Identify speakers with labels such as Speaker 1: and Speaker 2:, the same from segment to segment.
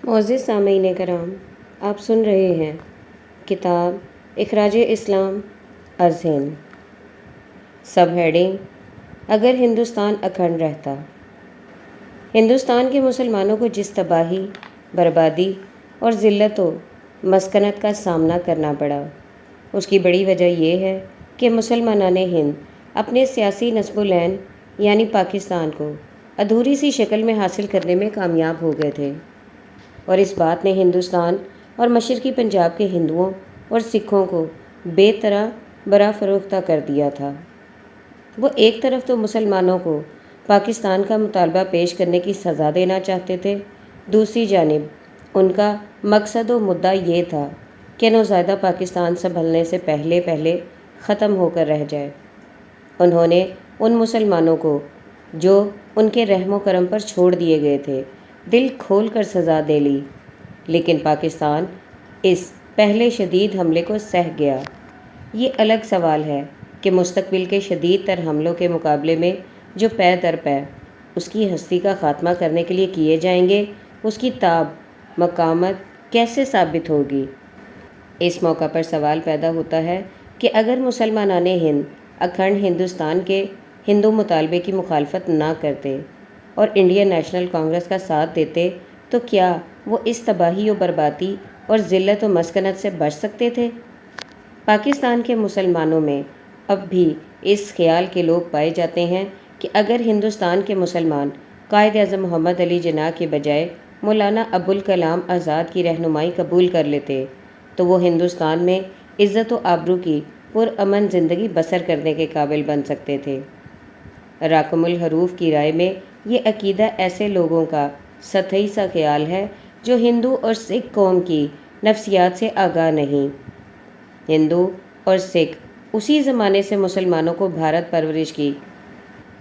Speaker 1: معزز سامعین کرام، آپ سن رہے ہیں کتاب اخراج اسلام از ہند، سب ہیڈنگ اگر ہندوستان اکھنڈ رہتا۔ ہندوستان کے مسلمانوں کو جس تباہی، بربادی اور ذلت و مسکنت کا سامنا کرنا پڑا، اس کی بڑی وجہ یہ ہے کہ مسلمانان ہند اپنے سیاسی نصب العین یعنی پاکستان کو ادھوری سی شکل میں حاصل کرنے میں کامیاب ہو گئے تھے، اور اس بات نے ہندوستان اور مشرقی پنجاب کے ہندوؤں اور سکھوں کو بے طرح برا فروختہ کر دیا تھا۔ وہ ایک طرف تو مسلمانوں کو پاکستان کا مطالبہ پیش کرنے کی سزا دینا چاہتے تھے، دوسری جانب ان کا مقصد و مدعا یہ تھا کہ نوزائیدہ پاکستان سنبھلنے سے پہلے ختم ہو کر رہ جائے۔ انہوں نے ان مسلمانوں کو جو ان کے رحم و کرم پر چھوڑ دیے گئے تھے دل کھول کر سزا دے لی، لیکن پاکستان اس پہلے شدید حملے کو سہہ گیا۔ یہ الگ سوال ہے کہ مستقبل کے شدید تر حملوں کے مقابلے میں جو پے در پے اس کی ہستی کا خاتمہ کرنے کے لیے کیے جائیں گے، اس کی تاب مقامت کیسے ثابت ہوگی؟ اس موقع پر سوال پیدا ہوتا ہے کہ اگر مسلمانان ہند اکھنڈ ہندوستان کے ہندو مطالبے کی مخالفت نہ کرتے اور انڈین نیشنل کانگریس کا ساتھ دیتے تو کیا وہ اس تباہی و بربادی اور ذلت و مسکنت سے بچ سکتے تھے؟ پاکستان کے مسلمانوں میں اب بھی اس خیال کے لوگ پائے جاتے ہیں کہ اگر ہندوستان کے مسلمان قائد اعظم محمد علی جناح کے بجائے مولانا ابوالکلام آزاد کی رہنمائی قبول کر لیتے تو وہ ہندوستان میں عزت و آبرو کی پرامن زندگی بسر کرنے کے قابل بن سکتے تھے۔ راکم الحروف کی رائے میں یہ عقیدہ ایسے لوگوں کا سطحی سا خیال ہے جو ہندو اور سکھ قوم کی نفسیات سے آگاہ نہیں۔ ہندو اور سکھ اسی زمانے سے مسلمانوں کو بھارت پرورش کی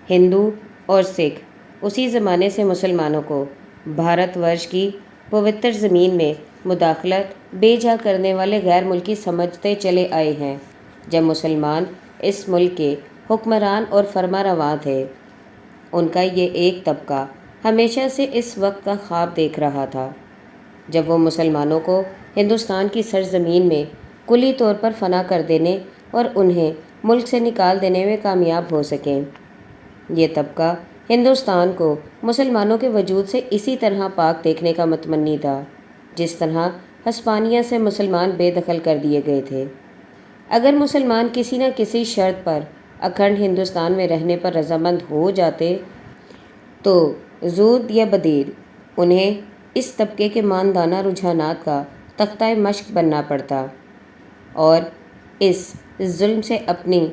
Speaker 1: ہندو اور سکھ اسی زمانے سے مسلمانوں کو بھارت ورش کی پوتر زمین میں مداخلت بے جا کرنے والے غیر ملکی سمجھتے چلے آئے ہیں۔ جب مسلمان اس ملک کے حکمران اور فرما رواں تھے، ان کا یہ ایک طبقہ ہمیشہ سے اس وقت کا خواب دیکھ رہا تھا جب وہ مسلمانوں کو ہندوستان کی سرزمین میں کلی طور پر فنا کر دینے اور انہیں ملک سے نکال دینے میں کامیاب ہو سکیں۔ یہ طبقہ ہندوستان کو مسلمانوں کے وجود سے اسی طرح پاک دیکھنے کا متمنی تھا جس طرح ہسپانیہ سے مسلمان بے دخل کر دیے گئے تھے۔ اگر مسلمان کسی نہ کسی شرط پر اکھنڈ ہندوستان میں رہنے پر رضامند ہو جاتے تو زود یا بدیر انہیں اس طبقے کے ماندانہ رجحانات کا تختہ مشق بننا پڑتا اور اس ظلم سے اپنی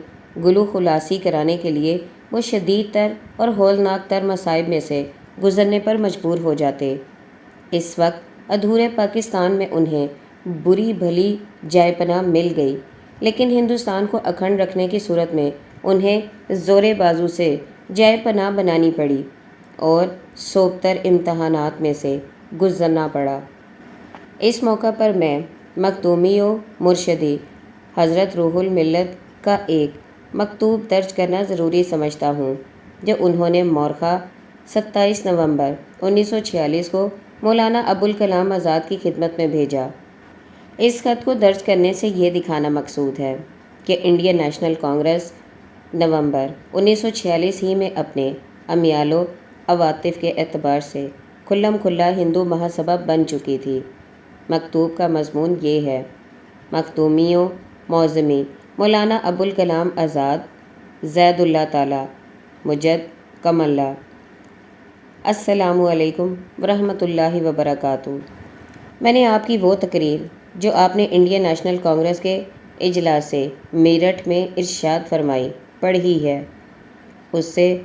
Speaker 1: گلو خلاصی کرانے کے لیے وہ شدید تر اور ہولناک تر مصائب میں سے گزرنے پر مجبور ہو جاتے۔ اس وقت ادھورے پاکستان میں انہیں بری بھلی جائے پناہ مل گئی، لیکن ہندوستان کو اکھنڈ رکھنے کی صورت میں انہیں زور بازو سے جائے پناہ بنانی پڑی اور سوبتر امتحانات میں سے گزرنا پڑا۔ اس موقع پر میں مخدومی و مرشدی حضرت روح الملت کا ایک مکتوب درج کرنا ضروری سمجھتا ہوں جو انہوں نے مورخہ 27 نومبر 1946 کو مولانا ابوالکلام آزاد کی خدمت میں بھیجا۔ اس خط کو درج کرنے سے یہ دکھانا مقصود ہے کہ انڈین نیشنل کانگریس نومبر 1946 ہی میں اپنے امیال و عواطف کے اعتبار سے کھلم کھلا ہندو مہاسبھا بن چکی تھی۔ مکتوب کا مضمون یہ ہے: مخدومی و معظمی مولانا ابوالکلام آزاد زید اللہ تعالی مجد کم اللہ۔ السلام علیکم ورحمۃ اللہ وبرکاتہ۔ میں نے آپ کی وہ تقریر جو آپ نے انڈین نیشنل کانگریس کے اجلاس میرٹھ میں ارشاد فرمائی پڑھی ہے۔ اس سے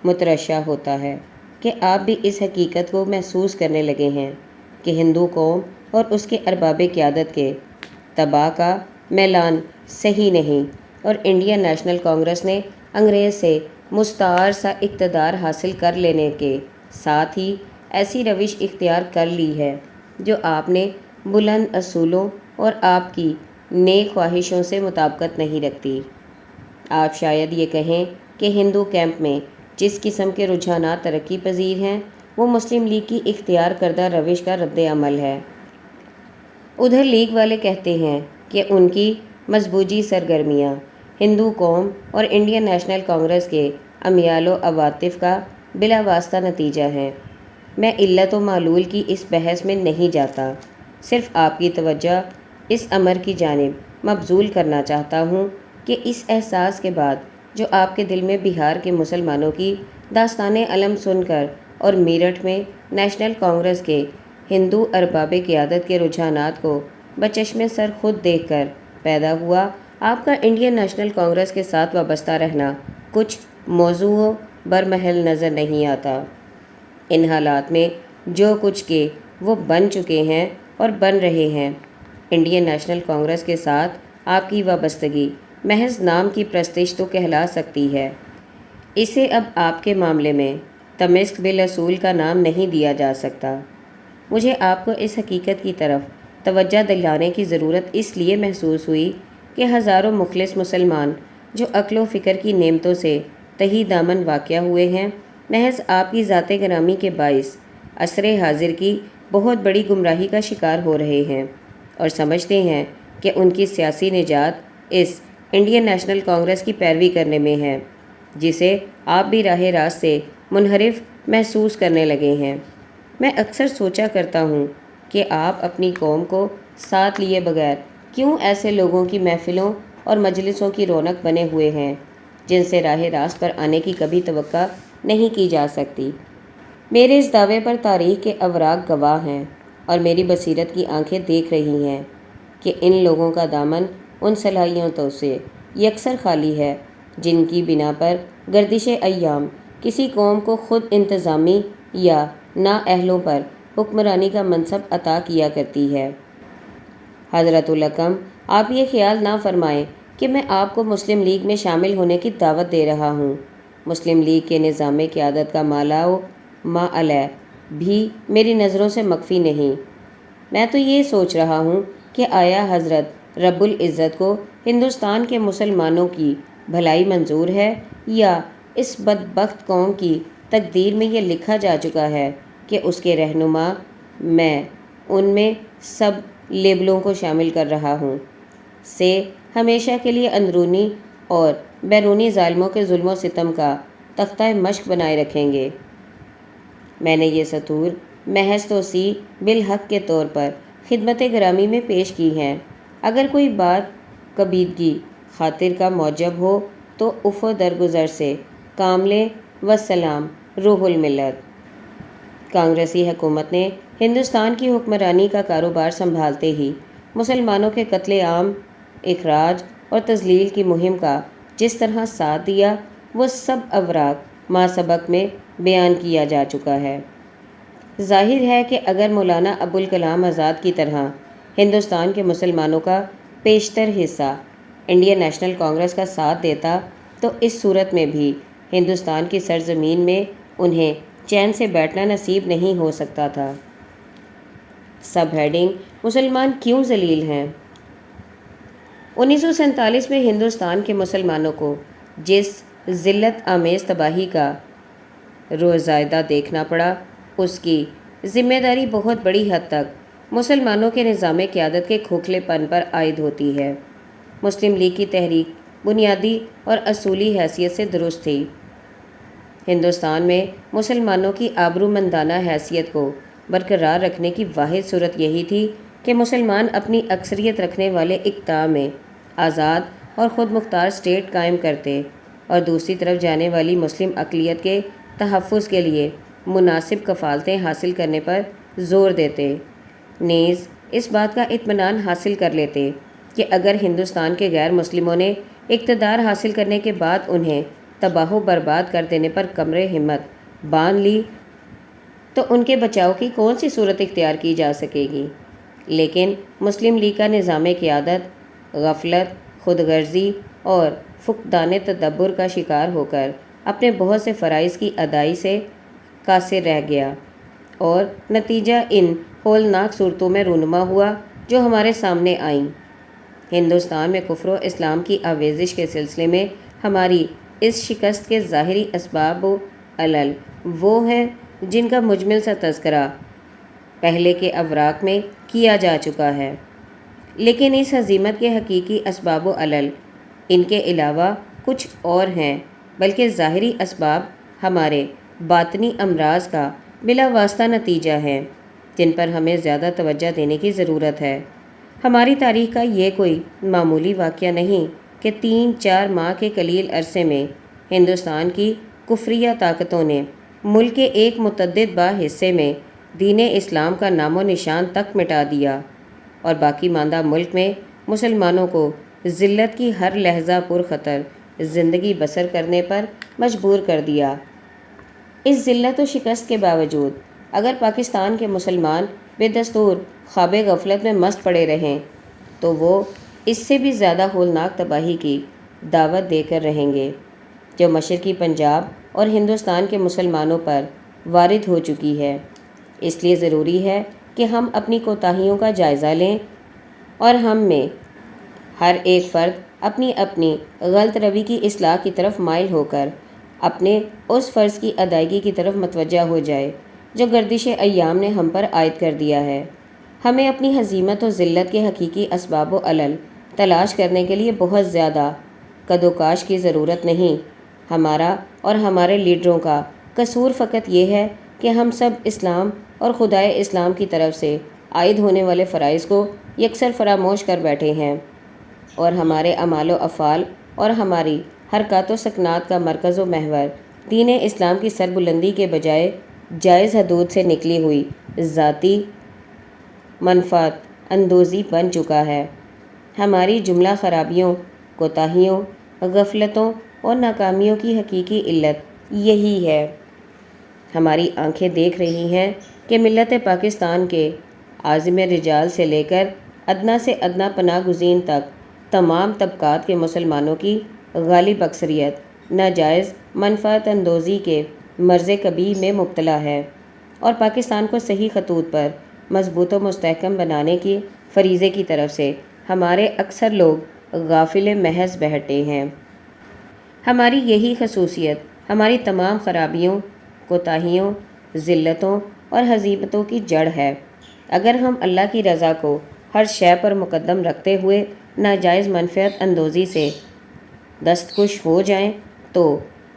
Speaker 1: مترشح ہوتا ہے کہ آپ بھی اس حقیقت کو محسوس کرنے لگے ہیں کہ ہندو قوم اور اس کے ارباب قیادت کے تباہ کا میلان صحیح نہیں، اور انڈین نیشنل کانگریس نے انگریز سے مستعار سا اقتدار حاصل کر لینے کے ساتھ ہی ایسی روش اختیار کر لی ہے جو آپ نے بلند اصولوں اور آپ کی نیک خواہشوں سے مطابقت نہیں رکھتی۔ آپ شاید یہ کہیں کہ ہندو کیمپ میں جس قسم کے رجحانات ترقی پذیر ہیں وہ مسلم لیگ کی اختیار کردہ روش کا رد عمل ہے۔ ادھر لیگ والے کہتے ہیں کہ ان کی مذبوجی سرگرمیاں ہندو قوم اور انڈین نیشنل کانگریس کے امیال و عواطف کا بلا واسطہ نتیجہ ہیں۔ میں علت و معلول کی اس بحث میں نہیں جاتا، صرف آپ کی توجہ اس امر کی جانب مبذول کرنا چاہتا ہوں کہ اس احساس کے بعد جو آپ کے دل میں بہار کے مسلمانوں کی داستان علم سن کر اور میرٹھ میں نیشنل کانگریس کے ہندو ارباب قیادت کے رجحانات کو بچشم سر خود دیکھ کر پیدا ہوا، آپ کا انڈین نیشنل کانگریس کے ساتھ وابستہ رہنا کچھ موضوع و برمحل نظر نہیں آتا۔ ان حالات میں جو کچھ کہ وہ بن چکے ہیں اور بن رہے ہیں، انڈین نیشنل کانگریس کے ساتھ آپ کی وابستگی محض نام کی پرستش تو کہلا سکتی ہے، اسے اب آپ کے معاملے میں تمسک بالاصول کا نام نہیں دیا جا سکتا۔ مجھے آپ کو اس حقیقت کی طرف توجہ دلانے کی ضرورت اس لیے محسوس ہوئی کہ ہزاروں مخلص مسلمان جو عقل و فکر کی نعمتوں سے تہی دامن واقع ہوئے ہیں، محض آپ کی ذات گرامی کے باعث عصر حاضر کی بہت بڑی گمراہی کا شکار ہو رہے ہیں اور سمجھتے ہیں کہ ان کی سیاسی نجات اس انڈین نیشنل کانگریس کی پیروی کرنے میں ہے، جسے آپ بھی راہ راست سے منحرف محسوس کرنے لگے ہیں۔ میں اکثر سوچا کرتا ہوں کہ آپ اپنی قوم کو ساتھ لیے بغیر کیوں ایسے لوگوں کی محفلوں اور مجلسوں کی رونق بنے ہوئے ہیں جن سے راہ راست پر آنے کی کبھی توقع نہیں کی جا سکتی۔ میرے اس دعوے پر تاریخ کے اوراق گواہ ہیں اور میری بصیرت کی آنکھیں دیکھ رہی ہیں کہ ان لوگوں کا دامن ان صلاحیتوں سے یکسر خالی ہے جن کی بنا پر گردش ایام کسی قوم کو خود انتظامی یا نااہلوں پر حکمرانی کا منصب عطا کیا کرتی ہے۔ حضرت الحکم، آپ یہ خیال نہ فرمائیں کہ میں آپ کو مسلم لیگ میں شامل ہونے کی دعوت دے رہا ہوں۔ مسلم لیگ کے نظام قیادت کا مالا و ما علیہ بھی میری نظروں سے مخفی نہیں۔ میں تو یہ سوچ رہا ہوں کہ آیا حضرت رب العزت کو ہندوستان کے مسلمانوں کی بھلائی منظور ہے، یا اس بدبخت قوم کی تقدیر میں یہ لکھا جا چکا ہے کہ اس کے رہنما میں ان میں سب لیبلوں کو شامل کر رہا ہوں سے ہمیشہ کے لیے اندرونی اور بیرونی ظالموں کے ظلم و ستم کا تختہ مشق بنائے رکھیں گے۔ میں نے یہ سطور محض توسیع بالحق کے طور پر خدمت گرامی میں پیش کی ہیں۔ اگر کوئی بات کبیدگی خاطر کا موجب ہو تو عفو درگزر سے کام لیں۔ والسلام، روح الملت۔ کانگریسی حکومت نے ہندوستان کی حکمرانی کا کاروبار سنبھالتے ہی مسلمانوں کے قتل عام، اخراج اور تذلیل کی مہم کا جس طرح ساتھ دیا، وہ سب اوراق ما سبق میں بیان کیا جا چکا ہے۔ ظاہر ہے کہ اگر مولانا ابوالکلام آزاد کی طرح ہندوستان کے مسلمانوں کا بیشتر حصہ انڈین نیشنل کانگریس کا ساتھ دیتا تو اس صورت میں بھی ہندوستان کی سرزمین میں انہیں چین سے بیٹھنا نصیب نہیں ہو سکتا تھا۔ سب ہیڈنگ: مسلمان کیوں ذلیل ہیں؟ 1947 میں ہندوستان کے مسلمانوں کو جس ذلت آمیز تباہی کا روزائدہ دیکھنا پڑا، اس کی ذمہ داری بہت بڑی حد تک مسلمانوں کے نظام قیادت کے کھوکھلے پن پر عائد ہوتی ہے۔ مسلم لیگ کی تحریک بنیادی اور اصولی حیثیت سے درست تھی۔ ہندوستان میں مسلمانوں کی آبرومندانہ حیثیت کو برقرار رکھنے کی واحد صورت یہی تھی کہ مسلمان اپنی اکثریت رکھنے والے اقطاع میں آزاد اور خود مختار اسٹیٹ قائم کرتے اور دوسری طرف جانے والی مسلم اقلیت کے تحفظ کے لیے مناسب کفالتیں حاصل کرنے پر زور دیتے، نیز اس بات کا اطمینان حاصل کر لیتے کہ اگر ہندوستان کے غیر مسلموں نے اقتدار حاصل کرنے کے بعد انہیں تباہ و برباد کر دینے پر کمر ہمت باندھ لی تو ان کے بچاؤ کی کون سی صورت اختیار کی جا سکے گی۔ لیکن مسلم لیگ کا نظام قیادت غفلت، خود غرضی اور فقدان تدبر کا شکار ہو کر اپنے بہت سے فرائض کی ادائی سے قاصر رہ گیا، اور نتیجہ ان ہولناک صورتوں میں رونما ہوا جو ہمارے سامنے آئیں۔ ہندوستان میں کفر و اسلام کی آویزش کے سلسلے میں ہماری اس شکست کے ظاہری اسباب و علل وہ ہیں جن کا مجمل سا تذکرہ پہلے کے اوراق میں کیا جا چکا ہے، لیکن اس ہزیمت کے حقیقی اسباب و علل ان کے علاوہ کچھ اور ہیں، بلکہ ظاہری اسباب ہمارے باطنی امراض کا بلا واسطہ نتیجہ ہیں، جن پر ہمیں زیادہ توجہ دینے کی ضرورت ہے۔ ہماری تاریخ کا یہ کوئی معمولی واقعہ نہیں کہ 3-4 ماہ کے قلیل عرصے میں ہندوستان کی کفریہ طاقتوں نے ملک کے ایک متعدد حصے میں دین اسلام کا نام و نشان تک مٹا دیا اور باقی ماندہ ملک میں مسلمانوں کو ذلت کی ہر لحظہ پر خطر زندگی بسر کرنے پر مجبور کر دیا۔ اس ذلت و شکست کے باوجود اگر پاکستان کے مسلمان بے دستور خواب غفلت میں مست پڑے رہیں تو وہ اس سے بھی زیادہ ہولناک تباہی کی دعوت دے کر رہیں گے، جو مشرقی پنجاب اور ہندوستان کے مسلمانوں پر وارد ہو چکی ہے۔ اس لیے ضروری ہے کہ ہم اپنی کوتاہیوں کا جائزہ لیں اور ہم میں ہر ایک فرد اپنی اپنی غلط روی کی اصلاح کی طرف مائل ہو کر اپنے اس فرض کی ادائیگی کی طرف متوجہ ہو جائے جو گردش ایام نے ہم پر عائد کر دیا ہے۔ ہمیں اپنی ہزیمت و ذلت کے حقیقی اسباب و علل تلاش کرنے کے لیے بہت زیادہ کدوکاش کی ضرورت نہیں۔ ہمارا اور ہمارے لیڈروں کا قصور فقط یہ ہے کہ ہم سب اسلام اور خدائے اسلام کی طرف سے عائد ہونے والے فرائض کو یکسر فراموش کر بیٹھے ہیں اور ہمارے اعمال و افعال اور ہماری حرکات و سکنات کا مرکز و محور دین اسلام کی سربلندی کے بجائے جائز حدود سے نکلی ہوئی ذاتی منفعت اندوزی بن چکا ہے۔ ہماری جملہ خرابیوں، کوتاہیوں، غفلتوں اور ناکامیوں کی حقیقی علت یہی ہے۔ ہماری آنکھیں دیکھ رہی ہیں کہ ملت پاکستان کے عازم رجال سے لے کر ادنا سے ادنا پناہ گزین تک تمام طبقات کے مسلمانوں کی غالب اکثریت ناجائز منفعت اندوزی کے مرض کبیر میں مبتلا ہے اور پاکستان کو صحیح خطوط پر مضبوط و مستحکم بنانے کی فریضے کی طرف سے ہمارے اکثر لوگ غافل محض بیٹھے ہیں۔ ہماری یہی خصوصیت ہماری تمام خرابیوں، کوتاہیوں، ذلتوں اور ہزیمتوں کی جڑ ہے۔ اگر ہم اللہ کی رضا کو ہر شے پر مقدم رکھتے ہوئے ناجائز منفعت اندوزی سے دستخوش ہو جائیں تو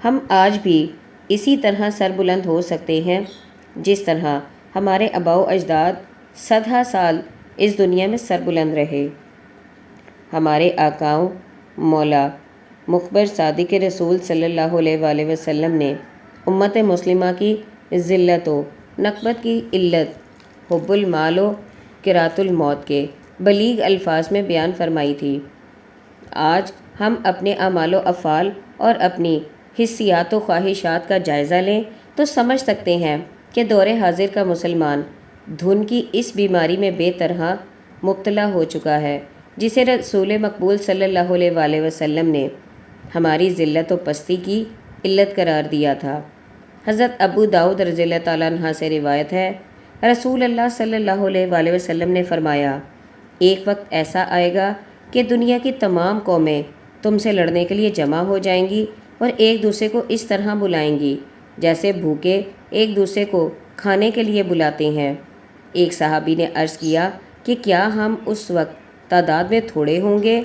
Speaker 1: ہم آج بھی اسی طرح سربلند ہو سکتے ہیں جس طرح ہمارے آباء و اجداد صدہا سال اس دنیا میں سربلند رہے۔ ہمارے آقاؤں مولا مخبر صادق رسول صلی اللہ علیہ وآلہ وسلم نے امت مسلمہ کی ذلت و نکبت کی علت حب المال و کرات الموت کے بلیغ الفاظ میں بیان فرمائی تھی۔ آج ہم اپنے اعمال و افعال اور اپنی حسیات و خواہشات کا جائزہ لیں تو سمجھ سکتے ہیں کہ دور حاضر کا مسلمان دھن کی اس بیماری میں بے طرح مبتلا ہو چکا ہے جسے رسول مقبول صلی اللہ علیہ وآلہ وسلم نے ہماری ذلت و پستی کی علت قرار دیا تھا۔ حضرت ابو داؤد رضی اللہ تعالیٰ عنہ سے روایت ہے، رسول اللہ صلی اللہ علیہ وآلہ وسلم نے فرمایا، ایک وقت ایسا آئے گا کہ دنیا کی تمام قومیں تم سے لڑنے کے لیے جمع ہو جائیں گی اور ایک دوسرے کو اس طرح بلائیں گی جیسے بھوکے ایک دوسرے کو کھانے کے لیے بلاتے ہیں۔ ایک صحابی نے عرض کیا کہ کیا ہم اس وقت تعداد میں تھوڑے ہوں گے؟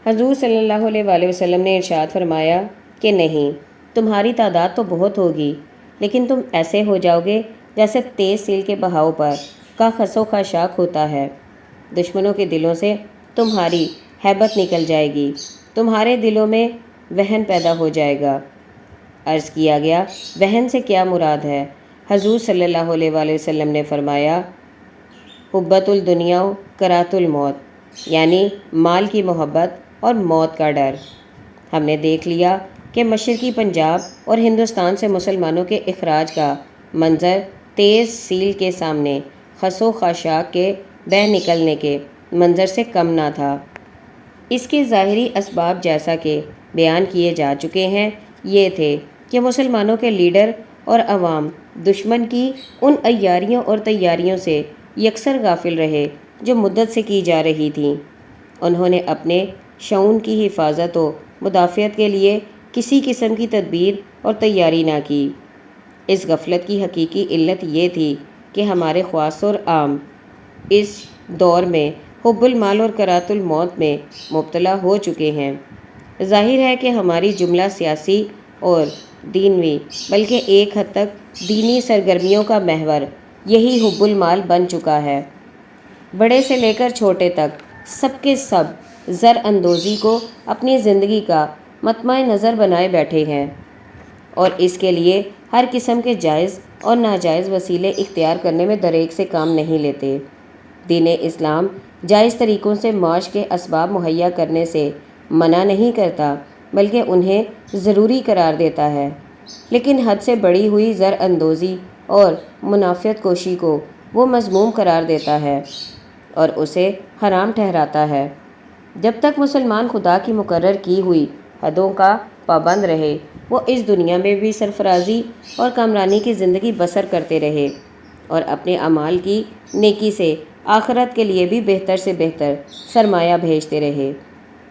Speaker 1: حضور صلی اللہ علیہ وآلہ وسلم نے ارشاد فرمایا کہ نہیں، تمہاری تعداد تو بہت ہوگی، لیکن تم ایسے ہو جاؤ گے جیسے تیز سیل کے بہاؤ پر کا خس و خاشاک ہوتا ہے۔ دشمنوں کے دلوں سے تمہاری ہیبت نکل جائے گی، تمہارے دلوں میں وہن پیدا ہو جائے گا۔ عرض کیا گیا، وہن سے کیا مراد ہے؟ حضور صلی اللہ علیہ وآلہ وسلم نے فرمایا، حبت الدنیا و کرات الموت، یعنی مال کی محبت اور موت کا ڈر۔ ہم نے دیکھ لیا کہ مشرقی پنجاب اور ہندوستان سے مسلمانوں کے اخراج کا منظر تیز سیل کے سامنے خس و خاشاک کے بہہ نکلنے کے منظر سے کم نہ تھا۔ اس کے ظاہری اسباب جیسا کہ بیان کیے جا چکے ہیں یہ تھے کہ مسلمانوں کے لیڈر اور عوام دشمن کی ان عیاریوں اور تیاریوں سے یکسر غافل رہے جو مدت سے کی جا رہی تھیں۔ انہوں نے اپنے شعون کی حفاظت و مدافعت کے لیے کسی قسم کی تدبیر اور تیاری نہ کی۔ اس غفلت کی حقیقی علت یہ تھی کہ ہمارے خواص اور عام اس دور میں حب المال اور کرات الموت میں مبتلا ہو چکے ہیں۔ ظاہر ہے کہ ہماری جملہ سیاسی اور دینوی بلکہ ایک حد تک دینی سرگرمیوں کا محور یہی حب المال بن چکا ہے۔ بڑے سے لے کر چھوٹے تک سب کے سب زر اندوزی کو اپنی زندگی کا مطمع نظر بنائے بیٹھے ہیں اور اس کے لیے ہر قسم کے جائز اور ناجائز وسیلے اختیار کرنے میں دریغ سے کام نہیں لیتے۔ دین اسلام جائز طریقوں سے معاش کے اسباب مہیا کرنے سے منع نہیں کرتا بلکہ انہیں ضروری قرار دیتا ہے، لیکن حد سے بڑھی ہوئی زر اندوزی اور منافعت کوشی کو وہ مذموم قرار دیتا ہے اور اسے حرام ٹھہراتا ہے۔ جب تک مسلمان خدا کی مقرر کی ہوئی حدوں کا پابند رہے وہ اس دنیا میں بھی سرفرازی اور کامرانی کی زندگی بسر کرتے رہے اور اپنے اعمال کی نیکی سے آخرت کے لیے بھی بہتر سے بہتر سرمایہ بھیجتے رہے،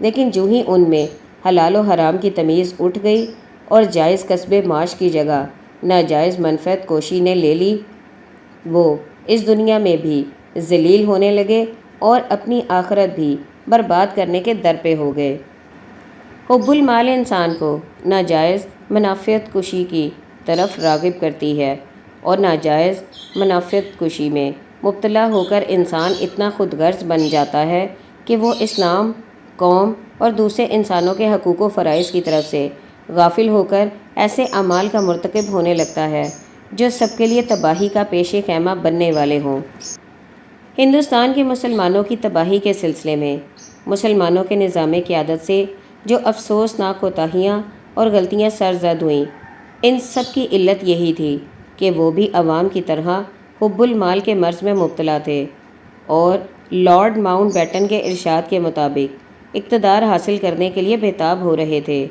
Speaker 1: لیکن جو ہی ان میں حلال و حرام کی تمیز اٹھ گئی اور جائز کسب معاش کی جگہ ناجائز منفعت کوشی نے لے لی، وہ اس دنیا میں بھی ذلیل ہونے لگے اور اپنی آخرت بھی برباد کرنے کے در پہ ہو گئے۔ حب المال انسان کو ناجائز منافعت کشی کی طرف راغب کرتی ہے اور ناجائز منافعت کشی میں مبتلا ہو کر انسان اتنا خود غرض بن جاتا ہے کہ وہ اسلام، قوم اور دوسرے انسانوں کے حقوق و فرائض کی طرف سے غافل ہو کر ایسے اعمال کا مرتکب ہونے لگتا ہے جو سب کے لیے تباہی کا پیش خیمہ بننے والے ہوں۔ ہندوستان کے مسلمانوں کی تباہی کے سلسلے میں مسلمانوں کے نظام قیادت سے جو افسوسناک کوتاہیاں اور غلطیاں سرزد ہوئیں، ان سب کی علت یہی تھی کہ وہ بھی عوام کی طرح حب المال کے مرض میں مبتلا تھے اور لارڈ ماؤنٹ بیٹن کے ارشاد کے مطابق اقتدار حاصل کرنے کے لیے بےتاب ہو رہے تھے۔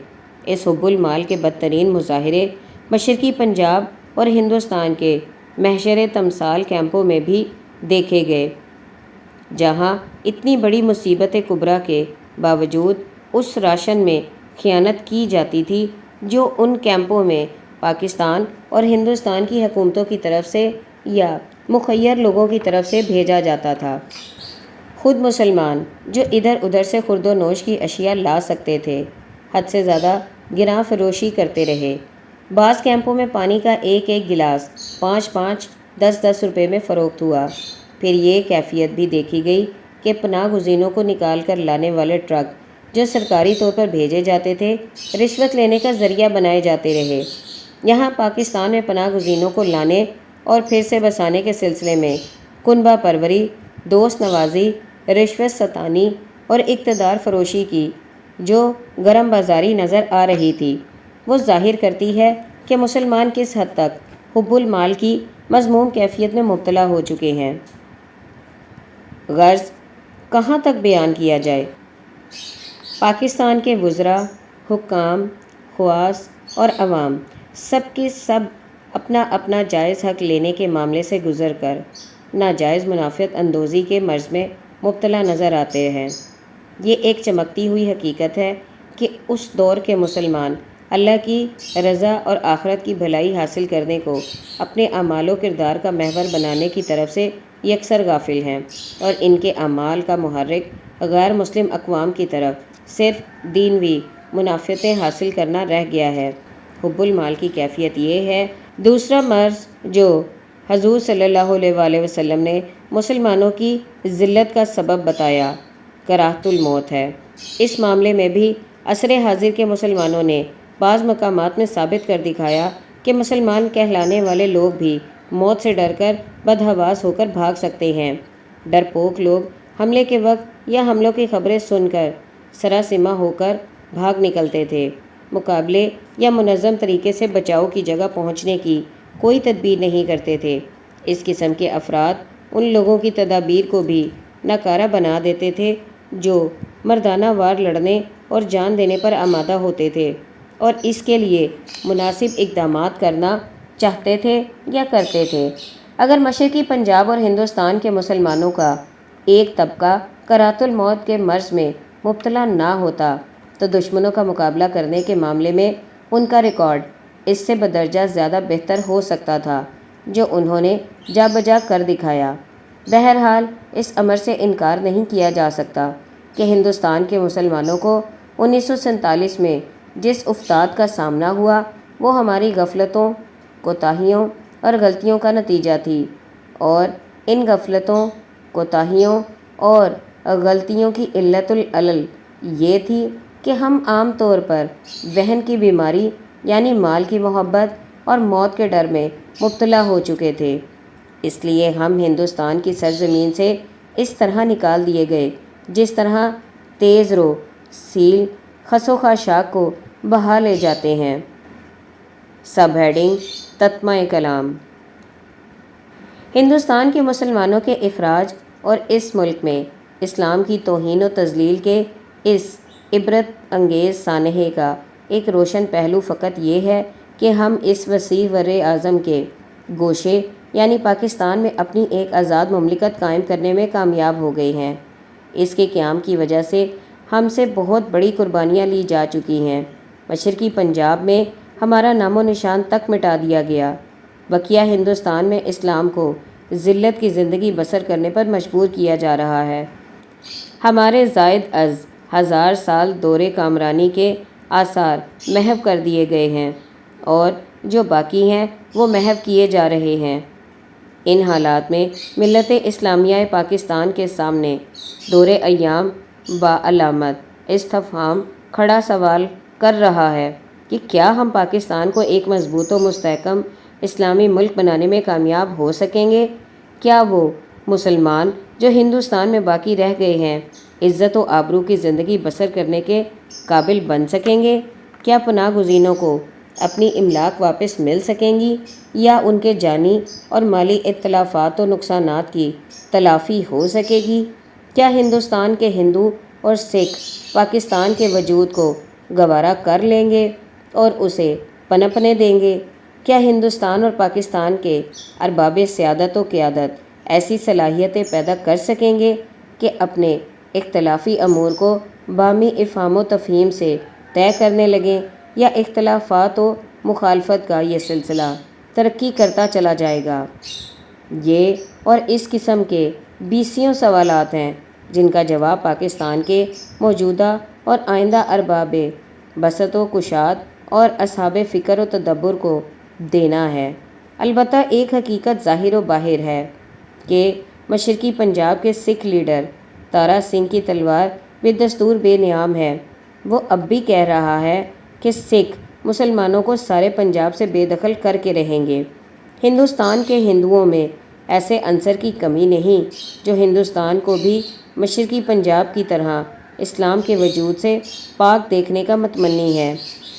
Speaker 1: اس حب المال کے بدترین مظاہرے مشرقی پنجاب اور ہندوستان کے محشر تمثال کیمپوں میں بھی دیکھے گئے، جہاں اتنی بڑی مصیبت کبریٰ کے باوجود اس راشن میں خیانت کی جاتی تھی جو ان کیمپوں میں پاکستان اور ہندوستان کی حکومتوں کی طرف سے یا مخیر لوگوں کی طرف سے بھیجا جاتا تھا۔ خود مسلمان جو ادھر ادھر سے خرد و نوش کی اشیاء لا سکتے تھے، حد سے زیادہ گراں فروشی کرتے رہے۔ بعض کیمپوں میں پانی کا ایک ایک گلاس 5 10 روپے میں فروخت ہوا۔ پھر یہ کیفیت بھی دیکھی گئی کہ پناہ گزینوں کو نکال کر لانے والے ٹرک جو سرکاری طور پر بھیجے جاتے تھے رشوت لینے کا ذریعہ بنائے جاتے رہے۔ یہاں پاکستان میں پناہ گزینوں کو لانے اور پھر سے بسانے کے سلسلے میں کنبہ پروری، دوست نوازی، رشوت ستانی اور اقتدار فروشی کی جو گرم بازاری نظر آ رہی تھی، وہ ظاہر کرتی ہے کہ مسلمان کس حد تک حب المال کی مذموم کیفیت میں مبتلا ہو چکے ہیں۔ غرض کہاں تک بیان کیا جائے؟ پاکستان کے وزراء، حکام، خواص اور عوام سب کے سب اپنا اپنا جائز حق لینے کے معاملے سے گزر کر ناجائز منافعت اندوزی کے مرض میں مبتلا نظر آتے ہیں۔ یہ ایک چمکتی ہوئی حقیقت ہے کہ اس دور کے مسلمان اللہ کی رضا اور آخرت کی بھلائی حاصل کرنے کو اپنے اعمال و کردار کا محور بنانے کی طرف سے یکسر غافل ہیں اور ان کے اعمال کا محرک غیر مسلم اقوام کی طرف صرف دینوی منافعتیں حاصل کرنا رہ گیا ہے۔ حب المال کی کیفیت یہ ہے۔ دوسرا مرض جو حضور صلی اللہ علیہ وآلہ وسلم نے مسلمانوں کی ذلت کا سبب بتایا، کراہت الموت ہے۔ اس معاملے میں بھی عصر حاضر کے مسلمانوں نے بعض مقامات میں ثابت کر دکھایا کہ مسلمان کہلانے والے لوگ بھی موت سے ڈر کر بدحواس ہو کر بھاگ سکتے ہیں۔ ڈرپوک لوگ حملے کے وقت یا حملوں کی خبریں سن کر سراسیمہ ہو کر بھاگ نکلتے تھے، مقابلے یا منظم طریقے سے بچاؤ کی جگہ پہنچنے کی کوئی تدبیر نہیں کرتے تھے۔ اس قسم کے افراد ان لوگوں کی تدابیر کو بھی ناکارہ بنا دیتے تھے جو مردانہ وار لڑنے اور جان دینے پر آمادہ ہوتے تھے اور اس کے لیے مناسب اقدامات کرنا چاہتے تھے یا کرتے تھے۔ اگر مشرقی پنجاب اور ہندوستان کے مسلمانوں کا ایک طبقہ کراہت الموت کے مرض میں مبتلا نہ ہوتا تو دشمنوں کا مقابلہ کرنے کے معاملے میں ان کا ریکارڈ اس سے بدرجہ زیادہ بہتر ہو سکتا تھا جو انہوں نے جا بجا کر دکھایا۔ بہرحال اس امر سے انکار نہیں کیا جا سکتا کہ ہندوستان کے مسلمانوں کو 1947 میں جس افتاد کا سامنا ہوا وہ ہماری غفلتوں، کوتاہیوں اور غلطیوں کا نتیجہ تھی، اور ان غفلتوں، کوتاہیوں اور غلطیوں کی علت العلل یہ تھی کہ ہم عام طور پر ذہن کی بیماری یعنی مال کی محبت اور موت کے ڈر میں مبتلا ہو چکے تھے۔ اس لیے ہم ہندوستان کی سرزمین سے اس طرح نکال دیے گئے جس طرح تیز رو سیل خس و خاشاک کو بہا لے جاتے ہیں۔ سب ہیڈنگ: تتمہ کلام۔ ہندوستان کے مسلمانوں کے اخراج اور اس ملک میں اسلام کی توہین و تضلیل کے اس عبرت انگیز سانحے کا ایک روشن پہلو فقط یہ ہے کہ ہم اس وسیع بر اعظم کے گوشے یعنی پاکستان میں اپنی ایک آزاد مملکت قائم کرنے میں کامیاب ہو گئے ہیں۔ اس کے قیام کی وجہ سے ہم سے بہت بڑی قربانیاں لی جا چکی ہیں۔ مشرقی پنجاب میں ہمارا نام و نشان تک مٹا دیا گیا۔ بقیہ ہندوستان میں اسلام کو ذلت کی زندگی بسر کرنے پر مجبور کیا جا رہا ہے۔ ہمارے زائد از 1000 سال دور کامرانی کے آثار محو کر دیے گئے ہیں اور جو باقی ہیں وہ محو کیے جا رہے ہیں۔ ان حالات میں ملت اسلامیہ پاکستان کے سامنے دور ایام بعلامت استفہام کھڑا سوال کر رہا ہے کہ کیا ہم پاکستان کو ایک مضبوط و مستحکم اسلامی ملک بنانے میں کامیاب ہو سکیں گے؟ کیا وہ مسلمان جو ہندوستان میں باقی رہ گئے ہیں عزت و آبرو کی زندگی بسر کرنے کے قابل بن سکیں گے؟ کیا پناہ گزینوں کو اپنی املاک واپس مل سکیں گی یا ان کے جانی اور مالی اتلافات و نقصانات کی تلافی ہو سکے گی؟ کیا ہندوستان کے ہندو اور سکھ پاکستان کے وجود کو گوارا کر لیں گے اور اسے پنپنے دیں گے؟ کیا ہندوستان اور پاکستان کے ارباب سیادت و قیادت ایسی صلاحیتیں پیدا کر سکیں گے کہ اپنے اختلافی امور کو باہمی افہام و تفہیم سے طے کرنے لگیں، یا اختلافات و مخالفت کا یہ سلسلہ ترقی کرتا چلا جائے گا؟ یہ اور اس قسم کے بیسیوں سوالات ہیں جن کا جواب پاکستان کے موجودہ اور آئندہ ارباب بسط و کشاد اور اصحاب فکر و تدبر کو دینا ہے۔ البتہ ایک حقیقت ظاہر و باہر ہے کہ مشرقی پنجاب کے سکھ لیڈر تارا سنگھ کی تلوار بدستور بے نیام ہے۔ وہ اب بھی کہہ رہا ہے کہ سکھ مسلمانوں کو سارے پنجاب سے بے دخل کر کے رہیں گے۔ ہندوستان کے ہندوؤں میں ایسے عنصر کی کمی نہیں جو ہندوستان کو بھی مشرقی پنجاب کی طرح اسلام کے وجود سے پاک دیکھنے کا متمنی ہے،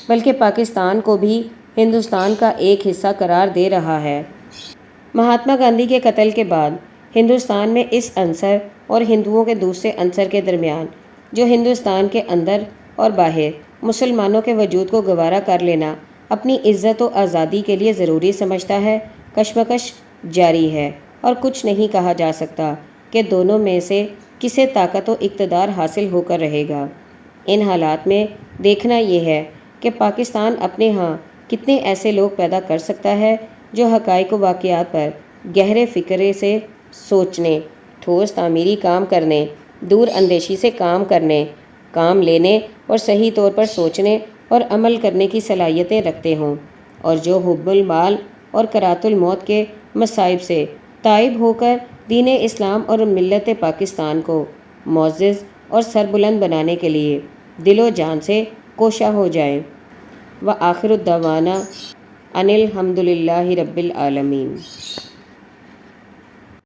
Speaker 1: بلکہ پاکستان کو بھی ہندوستان کا ایک حصہ قرار دے رہا ہے۔ مہاتما گاندھی کے قتل کے بعد ہندوستان میں اس عنصر اور ہندوؤں کے دوسرے عنصر کے درمیان جو ہندوستان کے اندر اور باہر مسلمانوں کے وجود کو گوارا کر لینا اپنی عزت و آزادی کے لیے ضروری سمجھتا ہے، کشمکش جاری ہے، اور کچھ نہیں کہا جا سکتا کہ دونوں میں سے کسے طاقت و اقتدار حاصل ہو کر رہے گا۔ ان حالات میں دیکھنا یہ ہے کہ پاکستان اپنے ہاں کتنے ایسے لوگ پیدا کر سکتا ہے جو حقائق و واقعات پر گہرے فکرے سے سوچنے، ٹھوس تعمیری کام کرنے، دور اندیشی سے کام کرنے، کام لینے اور صحیح طور پر سوچنے اور عمل کرنے کی صلاحیتیں رکھتے ہوں، اور جو حب المال اور کرات الموت کے مصائب سے تائب ہو کر دین اسلام اور ملت پاکستان کو معزز اور سربلند بنانے کے لیے دل و جان سے کوشاں ہو جائیں۔ وآخر الدعوانا ان الحمد للہ رب العالمین۔